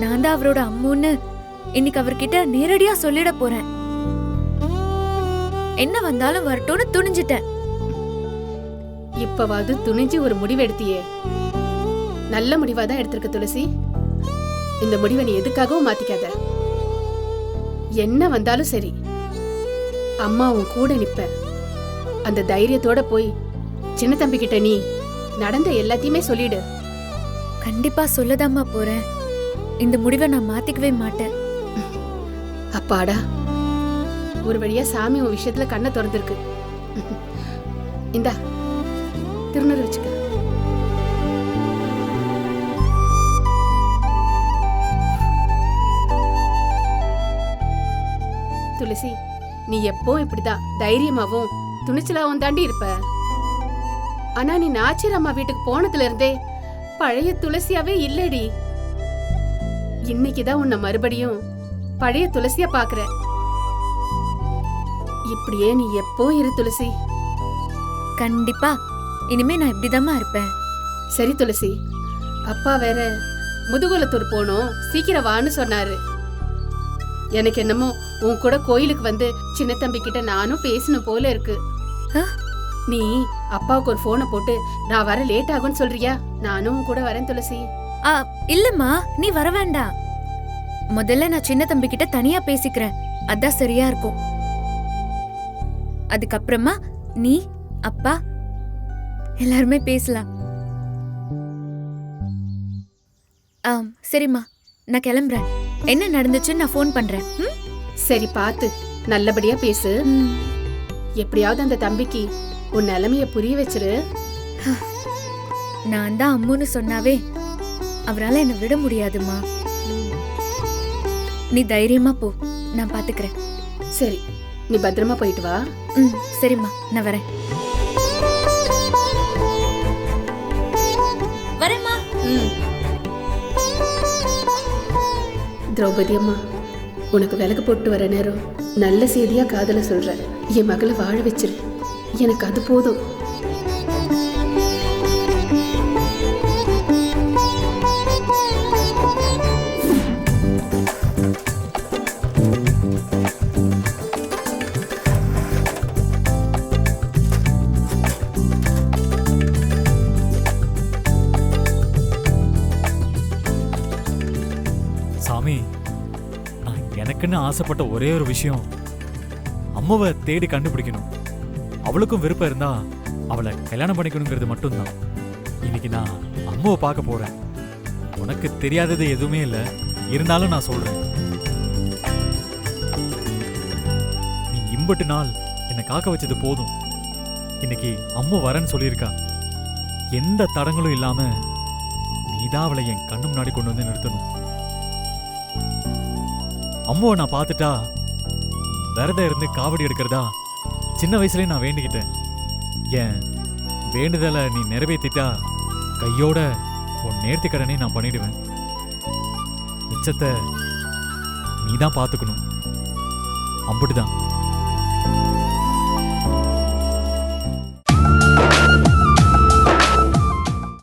நான் தான் அவரோட அம்முன்னு இன்னைக்கு அவர்கிட்ட நேரடியா சொல்லிட போறேன். என்ன வந்தாலும் வரட்டும்னு துணிஞ்சிட்டேன். இப்பவாது துணிஞ்சு ஒரு முடிவு எடுத்தியே. நல்ல முடிவாதான் எடுத்திருக்க துளசி. இந்த முடிவை நீ எதுக்காகவும் மாத்திக்காத. என்ன வந்தாலும் சரி, அம்மா உன் கூட நிப்ப. அந்த தைரியத்தோட போய் சின்ன தம்பி கிட்ட நீ நடந்த எல்லாத்தையுமே சொல்லிடு. கண்டிப்பா சொல்லதாம்மா போறேன். இந்த முடிவை நான் மாத்திக்கவே மாட்டேன். அப்பாடா, ஒரு வழியா சாமி உன் விஷயத்துல கண்ணை திறந்திருக்கு. இந்தா திருநூறு வச்சுக்க. துளசி, நீ எப்போ இப்படிதான் தைரியமாவும் துணிச்சலாவும் தாண்டி இருப்ப. ஆனா நீ நாச்சிர் அம்மா வீட்டுக்கு போனதுல இருந்தே பழைய துளசியாவே இல்லடி. இன்னைக்குதான் உன்னை மறுபடியும் பழைய துளசியா பாக்குற. இப்படியே நீ எப்போ இரு துளசி. கண்டிப்பா இனிமே நான் இப்படிதாம்மா இருப்பேன். சரி துளசி, அப்பா வேற முதுகுலத்தூர் போனோம், சீக்கிரம் வான்னு சொன்னாரு. எனக்கு என்னமோ உன் கூட கோயிலுக்கு வந்து சின்ன தம்பி கிட்ட நானும் பேசணும் போல இருக்கு. நீ அப்பாவுக்கு ஒரு போனை போட்டு நான் வர லேட் ஆகும்னு சொல்றியா? நானும் கூட வரேன் துளசி. இல்லம்மா, நீ வர வேண்டாம். முதல்ல நான் சின்ன தம்பி கிட்ட தனியா பேசிக்கிறேன். அதான் சரியா இருக்கும். அதுக்கப்புறமா நீ அப்பா எல்லாருமே பேசலாம். சரிம்மா, நான் கிளம்புறேன். என்ன நடந்துச்சுன்னு நான் ஃபோன் பண்றேன். சரி, பார்த்து நல்லபடியா பேசு. எப்படியாவது அந்த தம்பிக்கு உன் நிலைமைய புரிய வச்சிரு. நான் தான் அம்முன்னு சொன்னாவே அவரால என்ன விட முடியாதுமா. நீ தைரியமா போ, நான் பாத்துக்கிறேன். சரி, நீ பத்திரமா போயிட்டு வா. சரிம்மா, நான் வரேன். வரேம்மா. திரௌபதி அம்மா, உனக்கு விளக்கு போட்டு வர நேரம் நல்ல செய்தியா காதல சொல்ற. என் மகளை வாழ வச்சிரு. எனக்கு அது போதும். சாமி, நான் எனக்குன்னு ஆசைப்பட்ட ஒரே ஒரு விஷயம், அம்மாவை தேடி கண்டுபிடிக்கணும். அவளுக்கும் விருப்பம் இருந்தா அவளை கல்யாணம் பண்ணிக்கணுங்கிறது மட்டும்தான். இன்னைக்கு நான் அம்மாவை பார்க்க போறேன். உனக்கு தெரியாதது எதுவுமே இல்லை, இருந்தாலும் நான் சொல்றேன். நீ இம்பட்டு நாள் என்னை காக்க வச்சது போதும். இன்னைக்கு அம்மா வரேன்னு சொல்லியிருக்கா. எந்த தடங்களும் இல்லாம நீதான் அவளை என் கண்ணு முன்னாடி கொண்டு வந்து நிறுத்தணும். அம்மாவை நான் பார்த்துட்டா விரதம் இருந்து காவடி எடுக்கிறதா சின்ன வயசுலயே நான் வேண்டிக்கிட்டேன். என் வேண்டுதலை நீ நிறைவேற்றிட்டா கையோட உன் நேர்த்தி கடனை நான் பண்ணிடுவேன். மிச்சத்தை நீ தான் பார்த்துக்கணும். அம்புட்டுதான்.